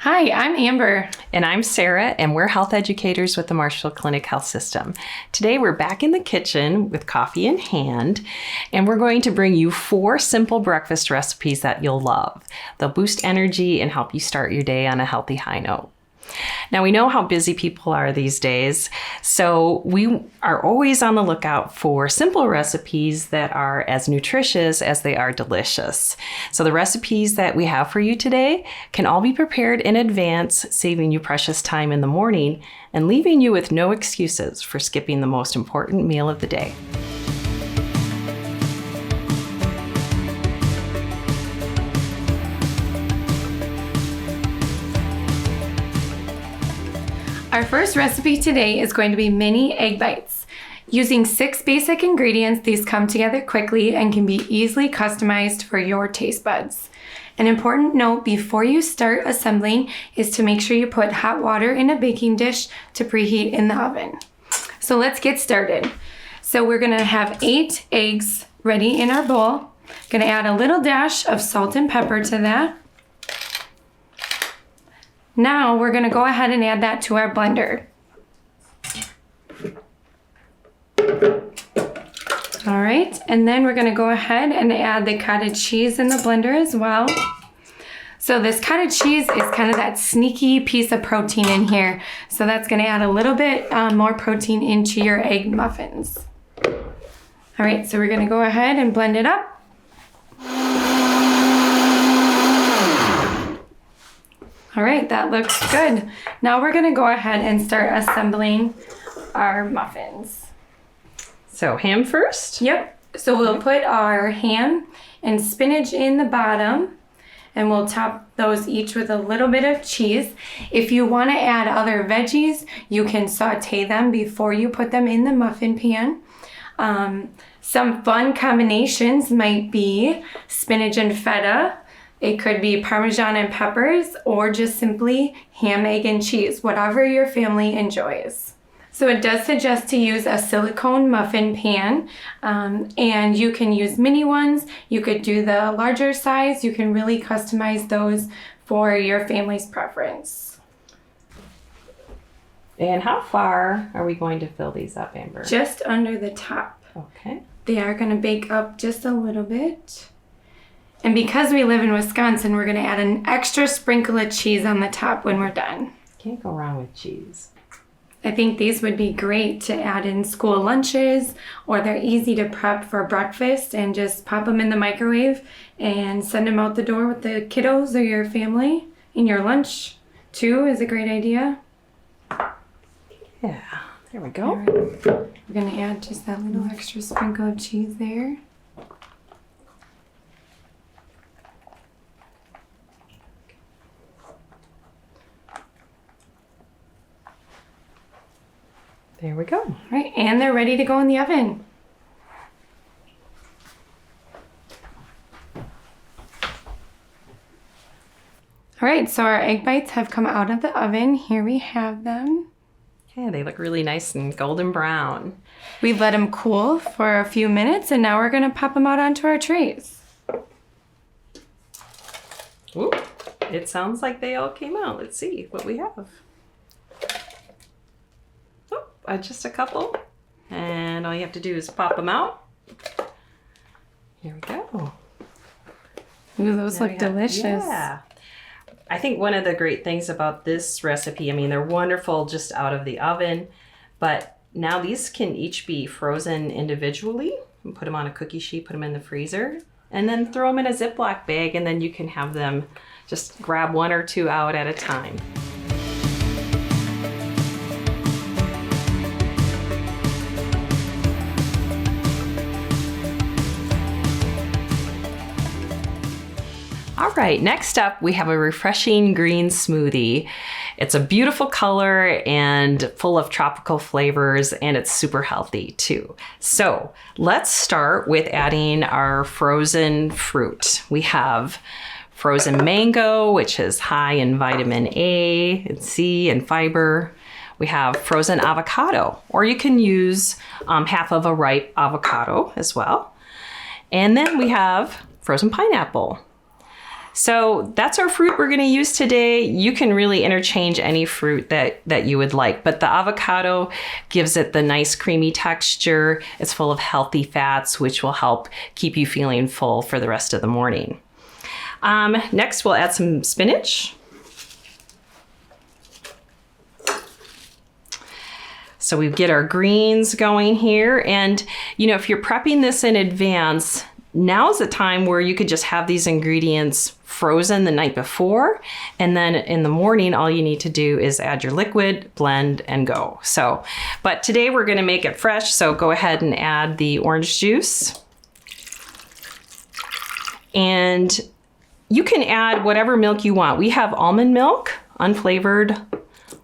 Hi, I'm Amber. And I'm Sarah, and we're health educators with the Marshall Clinic Health System. Today we're back in the kitchen with coffee in hand, and we're going to bring you 4 simple breakfast recipes that you'll love. They'll boost energy and help you start your day on a healthy high note. Now, we know how busy people are these days, so we are always on the lookout for simple recipes that are as nutritious as they are delicious. So the recipes that we have for you today can all be prepared in advance, saving you precious time in the morning and leaving you with no excuses for skipping the most important meal of the day. Our first recipe today is going to be mini egg bites. Using 6 basic ingredients, these come together quickly and can be easily customized for your taste buds. An important note before you start assembling is to make sure you put hot water in a baking dish to preheat in the oven. So let's get started. So we're gonna have 8 eggs ready in our bowl. Gonna add a little dash of salt and pepper to that. Now we're going to go ahead and add that to our blender. All right, and then we're going to go ahead and add the cottage cheese in the blender as well. So this cottage cheese is kind of that sneaky piece of protein in here. So that's going to add a little bit more protein into your egg muffins. All right, so we're going to go ahead and blend it up. All right, that looks good. Now we're gonna go ahead and start assembling our muffins. So ham first? Yep, so we'll put our ham and spinach in the bottom, and we'll top those each with a little bit of cheese. If you wanna add other veggies, you can saute them before you put them in the muffin pan. Some fun combinations might be spinach and feta. It could be Parmesan and peppers, or just simply ham, egg, and cheese, whatever your family enjoys. So it does suggest to use a silicone muffin pan, and you can use mini ones. You could do the larger size. You can really customize those for your family's preference. And how far are we going to fill these up, Amber? Just under the top. Okay. They are going to bake up just a little bit. And because we live in Wisconsin, we're gonna add an extra sprinkle of cheese on the top when we're done. Can't go wrong with cheese. I think these would be great to add in school lunches, or they're easy to prep for breakfast and just pop them in the microwave and send them out the door with the kiddos or your family. In your lunch too is a great idea. Yeah, there we go. Right. We're gonna add just that little extra sprinkle of cheese there. There we go. All right, and they're ready to go in the oven. All right, so our egg bites have come out of the oven. Here we have them. Yeah, they look really nice and golden brown. We've let them cool for a few minutes, and now we're gonna pop them out onto our trays. Ooh, it sounds like they all came out. Let's see what we have. Just a couple, and all you have to do is pop them out. Here we go. Ooh, those look delicious. Yeah. I think one of the great things about this recipe, I mean, they're wonderful just out of the oven, but now these can each be frozen individually. And put them on a cookie sheet, put them in the freezer, and then throw them in a Ziploc bag, and then you can have them just grab 1 or 2 out at a time. All right, next up we have a refreshing green smoothie. It's a beautiful color and full of tropical flavors, and it's super healthy too. So let's start with adding our frozen fruit. We have frozen mango, which is high in vitamin A and C and fiber. We have frozen avocado, or you can use half of a ripe avocado as well. And then we have frozen pineapple. So that's our fruit we're going to use today. You can really interchange any fruit that you would like, but the avocado gives it the nice creamy texture. It's full of healthy fats, which will help keep you feeling full for the rest of the morning. Next, we'll add some spinach. So we get our greens going here. And, you know, if you're prepping this in advance, now's the time where you could just have these ingredients frozen the night before. And then in the morning, all you need to do is add your liquid, blend, and go. So, but today we're going to make it fresh. So go ahead and add the orange juice. And you can add whatever milk you want. We have almond milk, unflavored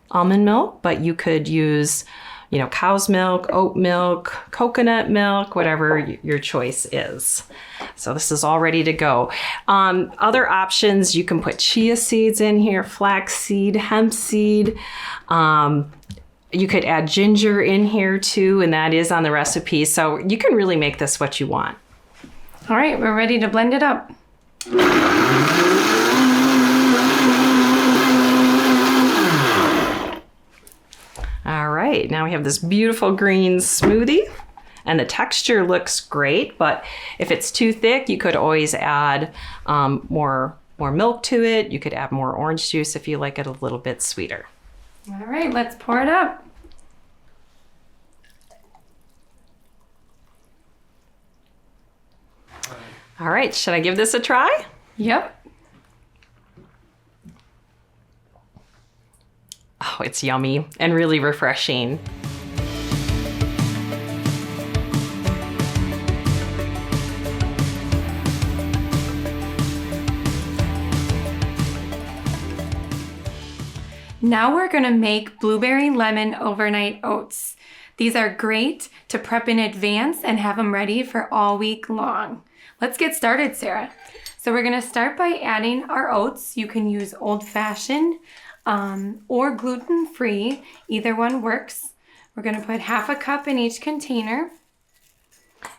almond milk, but you could use, you know, cow's milk, oat milk, coconut milk, whatever your choice is. So this is all ready to go. Other options, you can put chia seeds in here, flax seed, hemp seed. You could add ginger in here too, and that is on the recipe. So you can really make this what you want. All right, we're ready to blend it up. All right, now we have this beautiful green smoothie, and the texture looks great, but if it's too thick, you could always add more milk to it. You could add more orange juice if you like it a little bit sweeter. All right, let's pour it up. All right, should I give this a try? Yep. Oh, it's yummy and really refreshing. Now we're gonna make blueberry lemon overnight oats. These are great to prep in advance and have them ready for all week long. Let's get started, Sarah. So we're gonna start by adding our oats. You can use old-fashioned or gluten-free. Either one works. We're gonna put 1/2 cup in each container.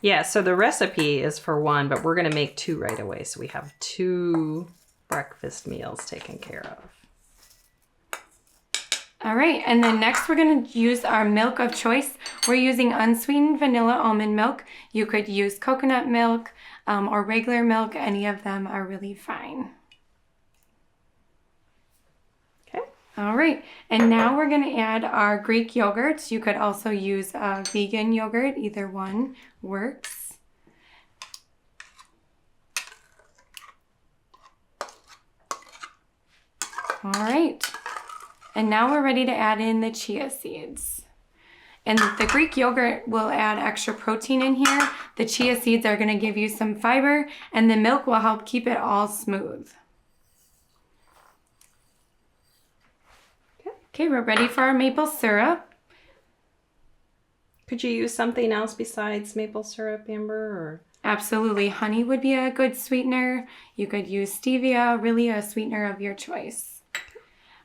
Yeah, so the recipe is for one, but we're gonna make 2 right away. So we have 2 breakfast meals taken care of. All right, and then next we're gonna use our milk of choice. We're using unsweetened vanilla almond milk. You could use coconut milk or regular milk. Any of them are really fine. Okay. All right, and now we're gonna add our Greek yogurt. You could also use vegan yogurt, either one works. All right. And now we're ready to add in the chia seeds. And the Greek yogurt will add extra protein in here. The chia seeds are gonna give you some fiber, and the milk will help keep it all smooth. Okay, we're ready for our maple syrup. Could you use something else besides maple syrup, Amber? Or? Absolutely, honey would be a good sweetener. You could use stevia, really a sweetener of your choice.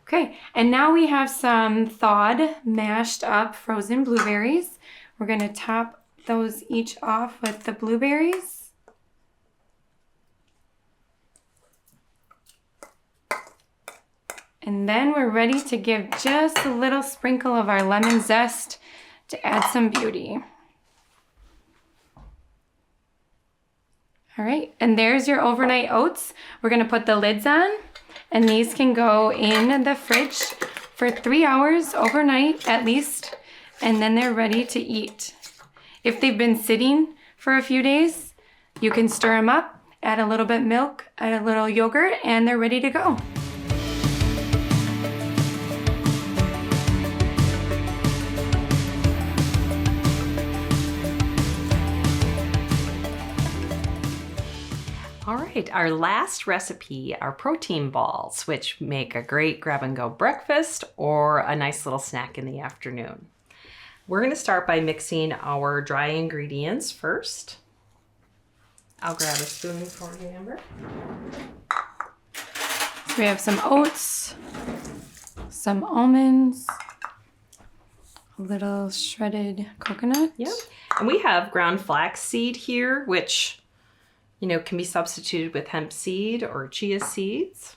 Okay, and now we have some thawed, mashed up frozen blueberries. We're gonna top those each off with the blueberries. And then we're ready to give just a little sprinkle of our lemon zest to add some beauty. All right, and there's your overnight oats. We're gonna put the lids on. And these can go in the fridge for 3 hours overnight at least, and then they're ready to eat. If they've been sitting for a few days, you can stir them up, add a little bit of milk, add a little yogurt, and they're ready to go. All right, our last recipe are protein balls, which make a great grab-and-go breakfast or a nice little snack in the afternoon. We're going to start by mixing our dry ingredients first. I'll grab a spoon for you, Amber. So we have some oats, some almonds, a little shredded coconut. Yep, and we have ground flax seed here, which can be substituted with hemp seed or chia seeds.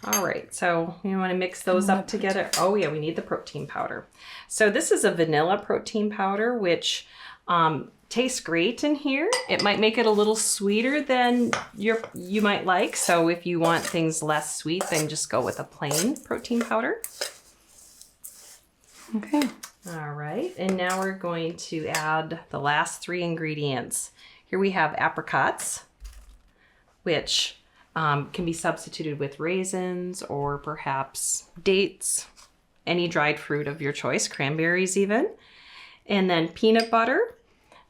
All right, so you want to mix those up together. Oh yeah, we need the protein powder. So this is a vanilla protein powder, which tastes great in here. It might make it a little sweeter than you might like. So if you want things less sweet, then just go with a plain protein powder. Okay. All right, and now we're going to add the last 3 ingredients. Here we have apricots, which can be substituted with raisins or perhaps dates, any dried fruit of your choice, cranberries even. And then peanut butter,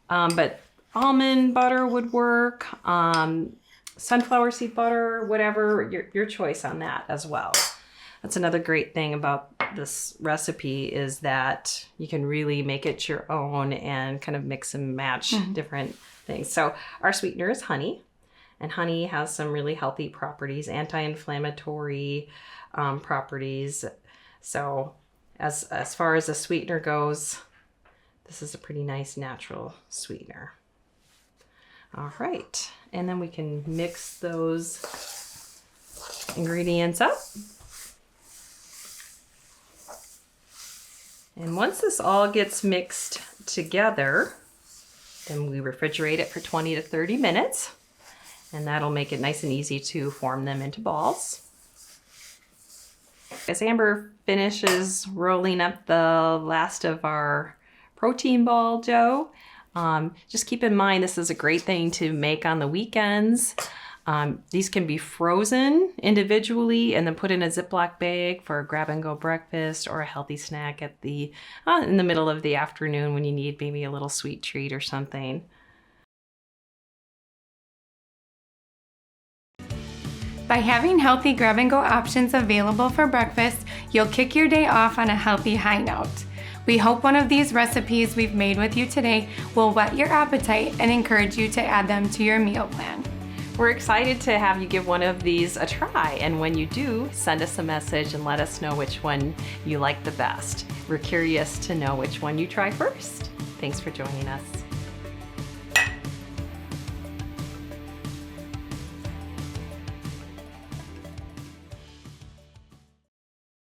but almond butter would work, sunflower seed butter, whatever, your choice on that as well. That's another great thing about this recipe is that you can really make it your own and kind of mix and match different things. So our sweetener is honey, and honey has some really healthy properties, anti-inflammatory properties. So as far as a sweetener goes, this is a pretty nice natural sweetener. All right, and then we can mix those ingredients up. And once this all gets mixed together, then we refrigerate it for 20 to 30 minutes. And that'll make it nice and easy to form them into balls. As Amber finishes rolling up the last of our protein ball dough, just keep in mind this is a great thing to make on the weekends. These can be frozen individually and then put in a Ziploc bag for a grab-and-go breakfast or a healthy snack at in the middle of the afternoon when you need maybe a little sweet treat or something. By having healthy grab-and-go options available for breakfast, you'll kick your day off on a healthy high note. We hope one of these recipes we've made with you today will whet your appetite and encourage you to add them to your meal plan. We're excited to have you give one of these a try, and when you do, send us a message and let us know which one you like the best. We're curious to know which one you try first. Thanks for joining us.